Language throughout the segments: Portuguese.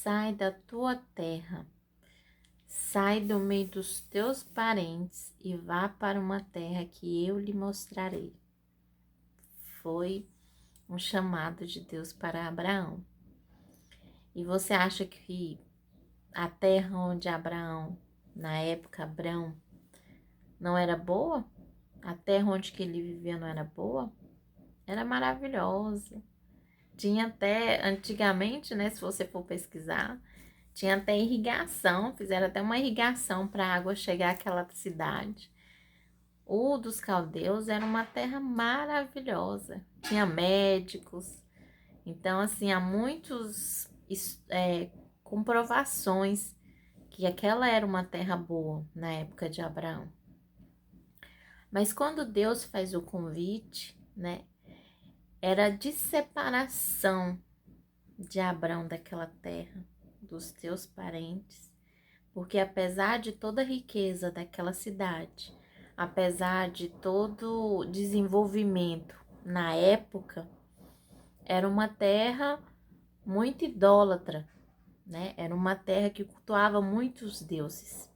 sai da tua terra, sai do meio dos teus parentes e vá para uma terra que eu lhe mostrarei. Foi um chamado de Deus para Abraão. E você acha que a terra onde Abraão, na época Abrão, não era boa? A terra onde que ele vivia não era boa? Era maravilhosa. Tinha até, antigamente, né, se você for pesquisar, tinha até irrigação, fizeram até uma irrigação para a água chegar àquela cidade. O dos caldeus era uma terra maravilhosa, tinha médicos. Então, assim, há muitos comprovações que aquela era uma terra boa na época de Abraão. Mas quando Deus faz o convite, né, era de separação de Abraão daquela terra, dos teus parentes, porque apesar de toda a riqueza daquela cidade, apesar de todo o desenvolvimento na época, era uma terra muito idólatra, né? Era uma terra que cultuava muitos deuses.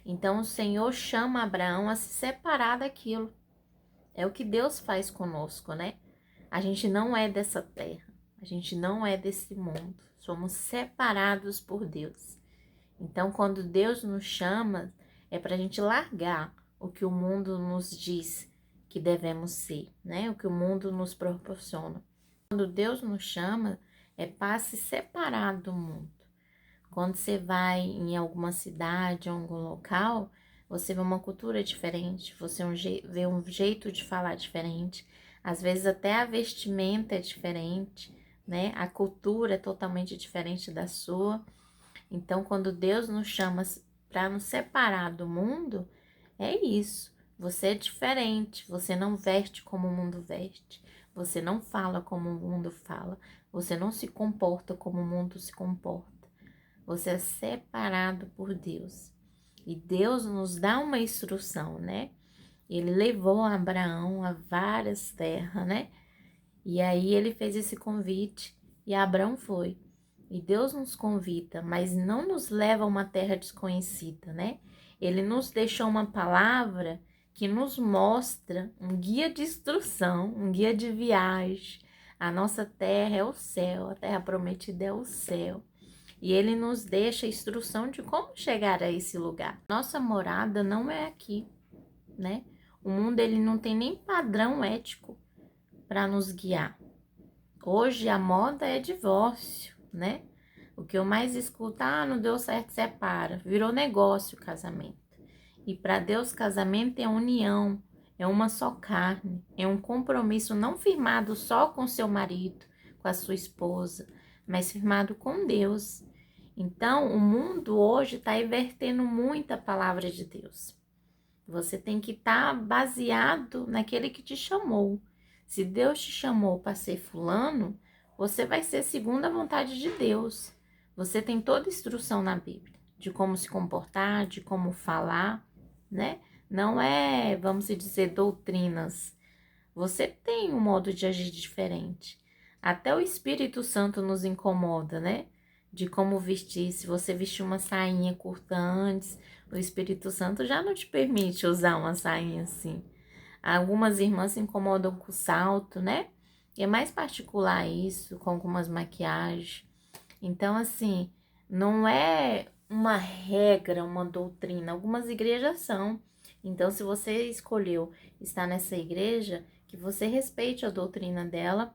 Então o Senhor chama Abraão a se separar daquilo. É o que Deus faz conosco, né? A gente não é dessa terra, a gente não é desse mundo. Somos separados por Deus. Então, quando Deus nos chama, é para a gente largar o que o mundo nos diz que devemos ser, né? O que o mundo nos proporciona. Quando Deus nos chama, é para se separar do mundo. Quando você vai em alguma cidade, em algum local, você vê uma cultura diferente, você vê um jeito de falar diferente, às vezes até a vestimenta é diferente, né? A cultura é totalmente diferente da sua. Então, quando Deus nos chama para nos separar do mundo, é isso. Você é diferente, você não veste como o mundo veste, você não fala como o mundo fala, você não se comporta como o mundo se comporta. Você é separado por Deus. E Deus nos dá uma instrução, né? Ele levou Abraão a várias terras, né? E aí ele fez esse convite e Abraão foi. E Deus nos convida, mas não nos leva a uma terra desconhecida, né? Ele nos deixou uma palavra que nos mostra um guia de instrução, um guia de viagem. A nossa terra é o céu, a terra prometida é o céu. E ele nos deixa a instrução de como chegar a esse lugar. Nossa morada não é aqui, né? O mundo ele não tem nem padrão ético para nos guiar. Hoje a moda é divórcio, né? O que eu mais escuto, não deu certo, separa. Virou negócio o casamento. E para Deus, casamento é união, é uma só carne, é um compromisso não firmado só com seu marido, com a sua esposa, mas firmado com Deus. Então, o mundo hoje está invertendo muito a palavra de Deus. Você tem que estar baseado naquele que te chamou. Se Deus te chamou para ser fulano, você vai ser segundo a vontade de Deus. Você tem toda a instrução na Bíblia de como se comportar, de como falar, né? Não é, vamos dizer, doutrinas. Você tem um modo de agir diferente. Até o Espírito Santo nos incomoda, né? De como vestir. Se você vestir uma sainha curta antes, o Espírito Santo já não te permite usar uma sainha assim. Algumas irmãs se incomodam com o salto, né? E é mais particular isso, com algumas maquiagens. Então, assim, não é uma regra, uma doutrina. Algumas igrejas são. Então, se você escolheu estar nessa igreja, que você respeite a doutrina dela,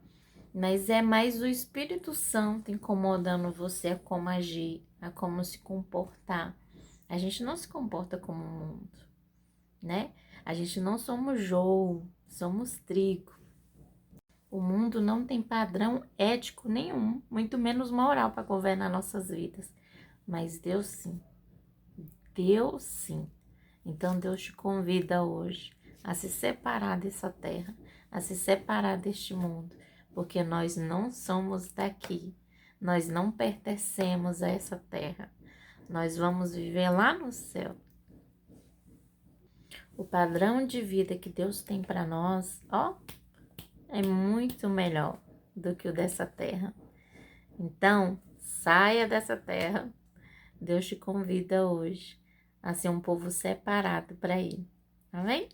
mas é mais o Espírito Santo incomodando você a como agir, a como se comportar. A gente não se comporta como o mundo, né? A gente não somos joio, somos trigo. O mundo não tem padrão ético nenhum, muito menos moral para governar nossas vidas. Mas Deus sim. Deus sim. Então Deus te convida hoje a se separar dessa terra, a se separar deste mundo, porque nós não somos daqui. Nós não pertencemos a essa terra. Nós vamos viver lá no céu. O padrão de vida que Deus tem para nós, é muito melhor do que o dessa terra. Então, saia dessa terra. Deus te convida hoje a ser um povo separado para Ele. Amém?